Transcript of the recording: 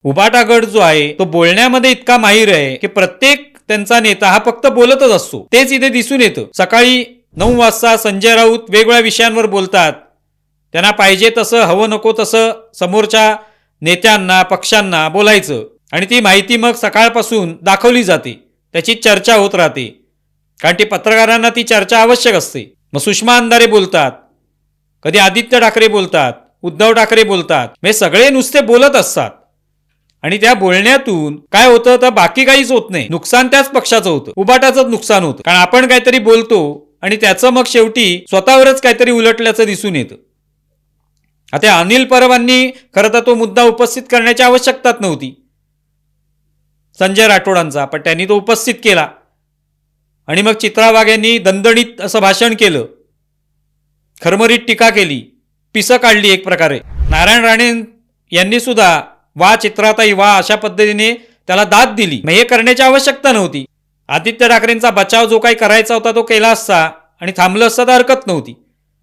उभाटा गट जो आहे तो बोलण्यामध्ये इतका माहीर आहे की प्रत्येक त्यांचा नेता हा फक्त बोलतच असतो. तेच इथे दिसून येतं. सकाळी 9 वाजता संजय राऊत वेगवेगळ्या विषयांवर बोलतात. त्यांना पाहिजे तसं, हवं नको तसं समोरच्या नेत्यांना, पक्षांना बोलायचं आणि ती माहिती मग सकाळपासून दाखवली जाते. त्याची चर्चा होत राहते, कारण ती पत्रकारांना ती चर्चा आवश्यक असते. मग सुषमा अंधारे बोलतात, कधी आदित्य ठाकरे बोलतात, उद्धव ठाकरे बोलतात. हे सगळे नुसते बोलत असतात आणि त्या बोलण्यातून काय होतं तर बाकी काहीच होत नाही. नुकसान त्याच पक्षाचं होतं, उभाटाचंच नुकसान होतं. कारण आपण काहीतरी बोलतो आणि त्याचं मग शेवटी स्वतःवरच काहीतरी उलटल्याचं दिसून येतं. आता अनिल परबांनी खरं तर तो मुद्दा उपस्थित करण्याची आवश्यकताच नव्हती संजय राठोडांचा, पण त्यांनी तो उपस्थित केला आणि मग चित्रा वाघ यांनी दणदणीत असं भाषण केलं, खरमरीत टीका केली, पिसं काढली एक प्रकारे. नारायण राणे यांनी सुद्धा वा चित्राताई वा अशा पद्धतीने त्याला दाद दिली. मग हे करण्याची आवश्यकता नव्हती. आदित्य ठाकरेंचा बचाव जो काही करायचा होता तो केला असता आणि थांबलं असता तर हरकत नव्हती.